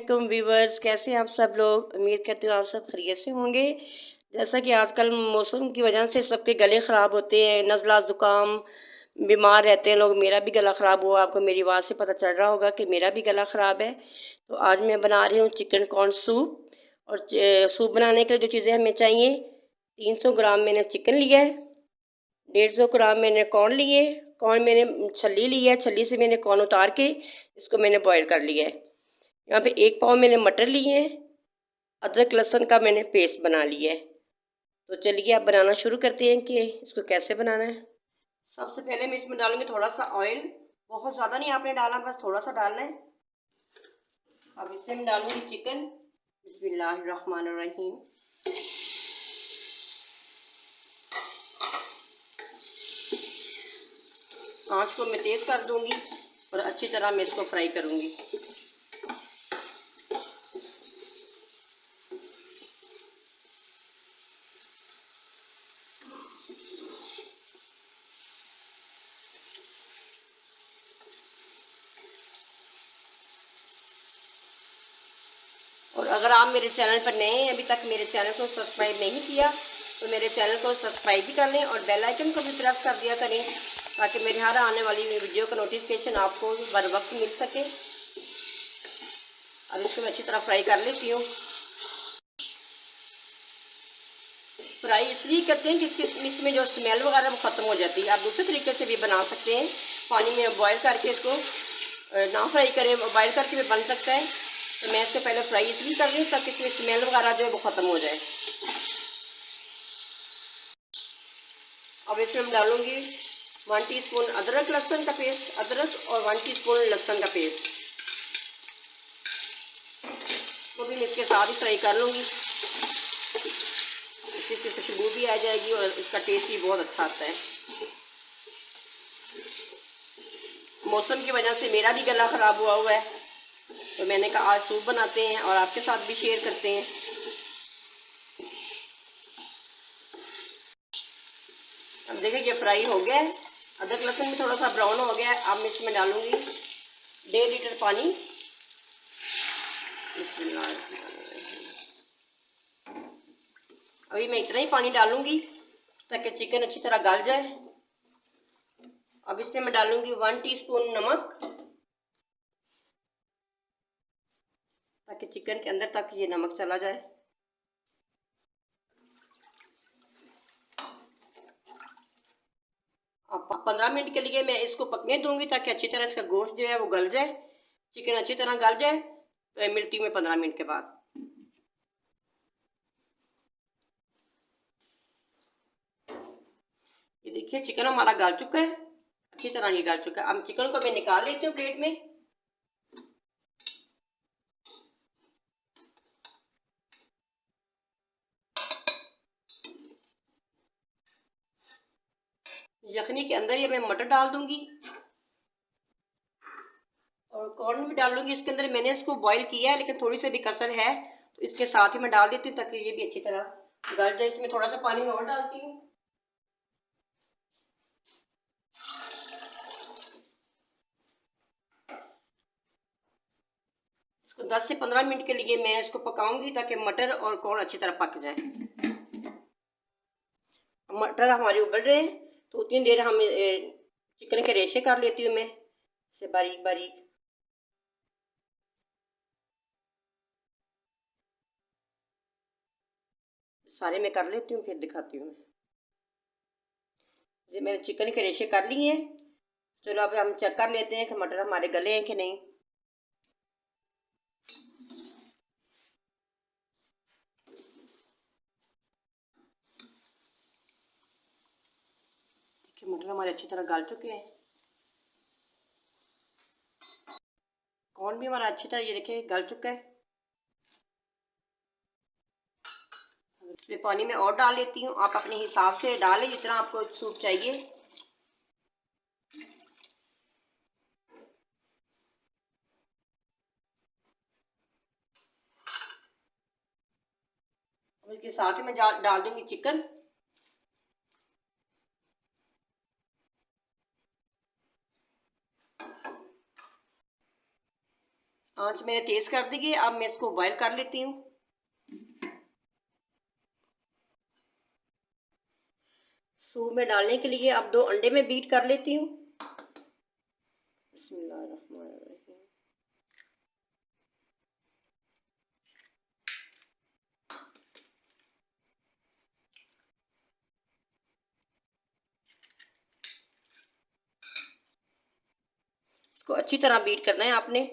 वालेकुम व्यूवर्स, कैसे हैं आप सब लोग। उम्मीद करती हूँ आप सब खैरियत से होंगे। जैसा कि आजकल मौसम की वजह से सबके गले ख़राब होते हैं, नज़ला ज़ुकाम, बीमार रहते हैं लोग। मेरा भी गला ख़राब हुआ, आपको मेरी आवाज़ से पता चल रहा होगा कि मेरा भी गला ख़राब है। तो आज मैं बना रही हूँ चिकन कॉर्न सूप। और सूप बनाने के लिए जो चीज़ें हमें चाहिए, 300 ग्राम मैंने चिकन लिया है, 150 ग्राम मैंने कॉर्न लिए। कॉर्न मैंने छली ली है, छली से मैंने कॉर्न उतार के इसको मैंने बॉईल कर लिया है। यहाँ पे 1 पाव मैंने मटर लिए हैं। अदरक लहसुन का मैंने पेस्ट बना लिया है। तो चलिए आप बनाना शुरू करते हैं कि इसको कैसे बनाना है। सबसे पहले मैं इसमें डालूंगी थोड़ा सा ऑयल। बहुत ज़्यादा नहीं आपने डालना, बस थोड़ा सा डालना है। अब इसमें मैं डालूंगी चिकन। बिस्मिल्लाहिर्रहमानिर्रहीम। आँच को मैं तेज़ कर दूंगी और अच्छी तरह मैं इसको फ्राई करूंगी। और अगर आप मेरे चैनल पर नए हैं, अभी तक मेरे चैनल को सब्सक्राइब नहीं किया, तो मेरे चैनल को सब्सक्राइब भी कर लें और बेल आइकन को भी प्रेस कर दिया करें, ताकि मेरे हर आने वाली वीडियो का नोटिफिकेशन आपको बर वक्त मिल सके। अब इसको मैं अच्छी तरह फ्राई कर लेती हूँ। फ्राई इसलिए करते हैं कि इसमें जो स्मेल वगैरह वो ख़त्म हो जाती है। आप दूसरे तरीके से भी बना सकते हैं, पानी में बॉयल करके इसको ना फ्राई करें, बॉयल करके भी बन सकता है। तो मैं इसको पहले फ्राई इसलिए कर रही हूँ ताकि इसमें स्मेल वगैरह जो है वो ख़त्म हो जाए। अब इसमें मैं डालूँगी 1 टीस्पून अदरक लहसुन का पेस्ट, अदरक और 1 टीस्पून लहसुन का पेस्ट। तो भी मैं इसके साथ ही फ्राई कर लूँगी। इससे खुशबू भी आ जाएगी और इसका टेस्ट भी बहुत अच्छा आता है। मौसम की वजह से मेरा भी गला ख़राब हुआ है, तो मैंने कहा आज सूप बनाते हैं और आपके साथ भी शेयर करते हैं। अब देखिए ये फ्राई हो गया है, अदरक लहसुन भी थोड़ा सा ब्राउन हो गया है। अब मैं इसमें डालूंगी 1.5 लीटर पानी। अभी मैं इतना ही पानी डालूंगी ताकि चिकन अच्छी तरह गल जाए। अब इसमें मैं डालूंगी 1 टीस्पून नमक, ताकि चिकन के अंदर तक ये नमक चला जाए। अब 15 मिनट के लिए मैं इसको पकने दूंगी ताकि अच्छी तरह इसका गोश्त जो है वो गल जाए, चिकन अच्छी तरह गल जाए। तो मिलती हूँ मैं 15 मिनट के बाद। ये देखिए चिकन हमारा गल चुका है, अच्छी तरह ये गल चुका है। अब चिकन को मैं निकाल लेती हूँ प्लेट में। यखनी के अंदर ये मैं मटर डाल दूंगी और कॉर्न भी डाल दूंगी। इसके अंदर मैंने इसको बॉईल किया है, लेकिन थोड़ी सी भी कसर है तो इसके साथ ही मैं डाल देती हूँ ताकि ये भी अच्छी तरह गल जाए। इसमें थोड़ा सा पानी और डालती हूँ। इसको 10 से 15 मिनट के लिए मैं इसको पकाऊंगी ताकि मटर और कॉर्न अच्छी तरह पक जाए। मटर हमारे उबल रहे हैं, तो उतनी देर हम चिकन के रेशे कर लेती हूँ मैं से बारीक बारीक। सारे मैं कर लेती हूँ, फिर दिखाती हूँ। ये मैंने चिकन के रेशे कर लिए हैं। चलो अब हम चेक कर लेते हैं कि मटर हमारे गले हैं कि नहीं। देखिए मटर हमारे अच्छी तरह गल चुके हैं। कॉर्न भी हमारा अच्छी तरह ये देखिए गल चुका है। इसमें पानी में और डाल लेती हूँ, आप अपने हिसाब से डालें जितना आपको सूप चाहिए। इसके साथ ही मैं डाल दूंगी चिकन। आंच मैंने तेज़ कर दी है। अब मैं इसको बॉयल कर लेती हूँ। सूप में डालने के लिए अब 2 अंडे में बीट कर लेती हूँ। बिस्मिल्लाहिर्रहमानिर्रहीम। इसको अच्छी तरह बीट करना है आपने।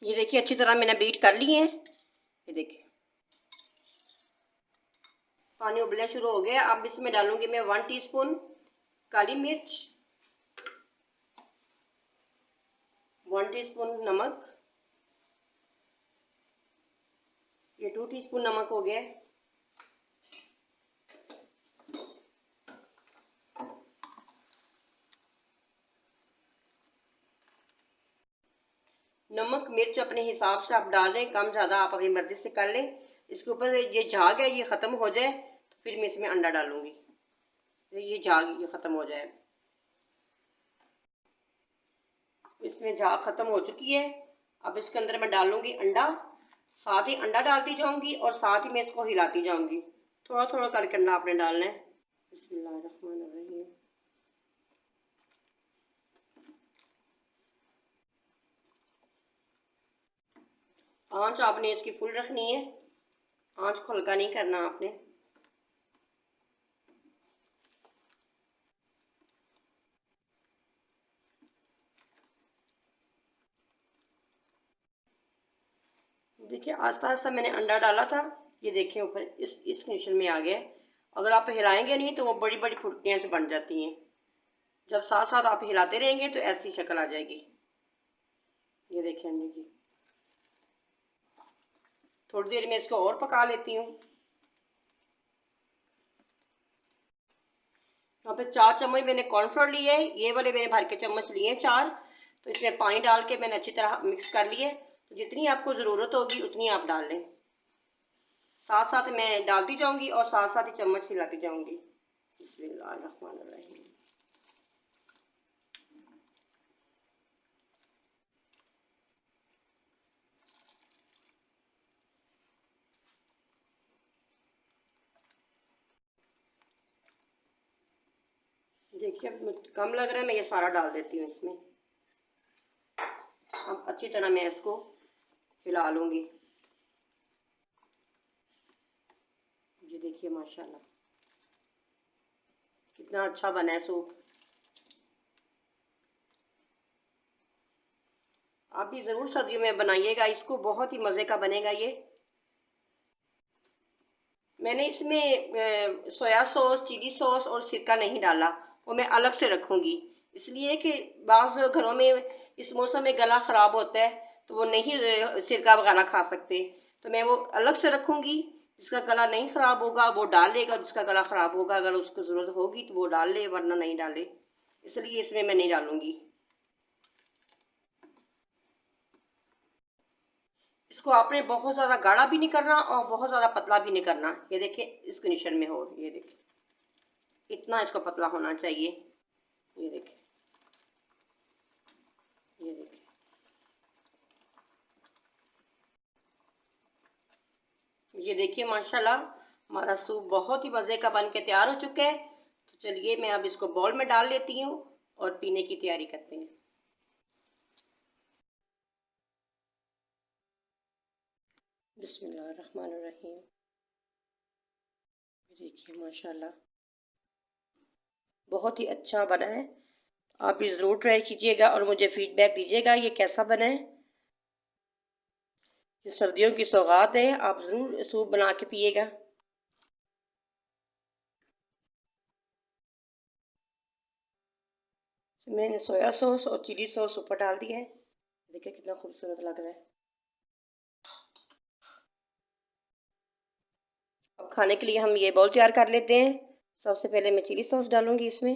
ये देखिए अच्छी तरह मैंने बीट कर ली है। ये देखिए पानी उबलना शुरू हो गया। अब इसमें डालूंगी मैं 1 टीस्पून काली मिर्च, 1 टीस्पून नमक, ये 2 टीस्पून नमक हो गया। नमक मिर्च अपने हिसाब से आप डाल लें, कम ज़्यादा आप अपनी मर्ज़ी से कर लें। इसके ऊपर ये झाग है ये ख़त्म हो जाए तो फिर मैं इसमें अंडा डालूंगी। ये झाग ये ख़त्म हो जाए। इसमें झाग ख़त्म हो चुकी है। अब इसके अंदर मैं डालूंगी अंडा। साथ ही अंडा डालती जाऊंगी और साथ ही मैं इसको हिलाती जाऊंगी। थोड़ा थोड़ा करके अंडा आपने डालना है। बिस्मिल्लाहिर्रहमानिर्रहीम। आंच आपने इसकी फुल रखनी है, आंच को हल्का नहीं करना आपने। देखिए आस्ता आस्ता मैंने अंडा डाला था। ये देखिए ऊपर इस कंडीशन में आ गया। अगर आप हिलाएंगे नहीं तो वो बड़ी बड़ी फुटकियाँ से बन जाती हैं। जब साथ साथ आप हिलाते रहेंगे तो ऐसी शक्ल आ जाएगी। ये देखिए अंडे की। थोड़ी देर में इसको और पका लेती हूँ। यहाँ पे 4 चम्मच मैंने कॉर्नफ्लोर लिए है। ये वाले मैंने भर के चम्मच लिए हैं 4। तो इसमें पानी डाल के मैंने अच्छी तरह मिक्स कर लिए। तो जितनी आपको ज़रूरत होगी उतनी आप डाल लें। साथ साथ मैं डालती जाऊंगी और साथ साथ ही चम्मच हिलाती जाऊंगी। बिस्मिल्लाहिर्रहमानिर्रहीम। देखिए अब कम लग रहा है, मैं ये सारा डाल देती हूँ इसमें। अब अच्छी तरह मैं इसको हिला लूंगी। ये देखिए माशाल्लाह कितना अच्छा बना है सूप। आप भी ज़रूर सर्दियों में बनाइएगा इसको, बहुत ही मज़े का बनेगा ये। मैंने इसमें सोया सॉस, चिली सॉस और सिरका नहीं डाला, वो मैं अलग से रखूँगी। इसलिए कि बाज़ घरों में इस मौसम में गला ख़राब होता है तो वो नहीं सिरका वगैरह खा सकते, तो मैं वो अलग से रखूँगी। जिसका गला नहीं ख़राब होगा वो डाल लेगा, जिसका गला ख़राब होगा अगर उसको ज़रूरत होगी तो वो डाल ले, वरना नहीं डाले। इसलिए इसमें मैं नहीं डालूँगी। इसको आपने बहुत ज़्यादा गाढ़ा भी नहीं करना और बहुत ज़्यादा पतला भी नहीं करना। ये देखिए इस कंडीशन में हो, ये देखिए इतना इसको पतला होना चाहिए। ये देखिए, ये देखिए ये देखिए माशाल्लाह हमारा सूप बहुत ही मज़े का बन के तैयार हो चुका है। तो चलिए मैं अब इसको बाउल में डाल लेती हूँ और पीने की तैयारी करते हैं। बिस्मिल्लाहिर्रहमानिर्रहीम। देखिए माशाल्लाह बहुत ही अच्छा बना है। आप भी ज़रूर ट्राई कीजिएगा और मुझे फीडबैक दीजिएगा ये कैसा बना है। ये सर्दियों की सौगात है, आप ज़रूर सूप बना के पिएगा। मैंने सोया सॉस और चिली सॉस ऊपर डाल दिया है। देखिए कितना खूबसूरत लग रहा है। अब खाने के लिए हम ये बाउल तैयार कर लेते हैं। सबसे पहले मैं चिली सॉस डालूंगी इसमें।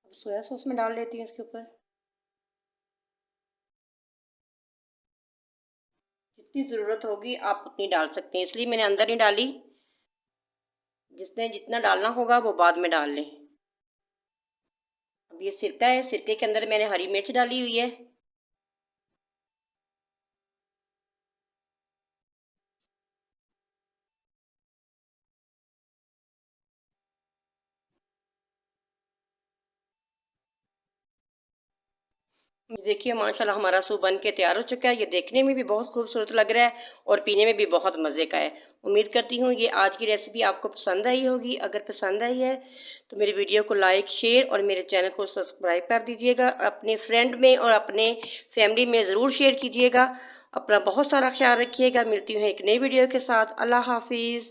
अब सोया सॉस में डाल लेती हूँ इसके ऊपर। जितनी ज़रूरत होगी आप उतनी डाल सकते हैं, इसलिए मैंने अंदर नहीं डाली। जिसने जितना डालना होगा वो बाद में डाल लें। अब ये सिरका है, सिरके के अंदर मैंने हरी मिर्च डाली हुई है। देखिए माशाल्लाह हमारा सूप बन के तैयार हो चुका है। ये देखने में भी बहुत खूबसूरत लग रहा है और पीने में भी बहुत मज़े का है। उम्मीद करती हूँ ये आज की रेसिपी आपको पसंद आई होगी। अगर पसंद आई है तो मेरी वीडियो को लाइक, शेयर और मेरे चैनल को सब्सक्राइब कर दीजिएगा। अपने फ्रेंड में और अपने फैमिली में ज़रूर शेयर कीजिएगा। अपना बहुत सारा ख्याल रखिएगा। मिलती हूँ एक नई वीडियो के साथ। अल्लाह हाफिज़।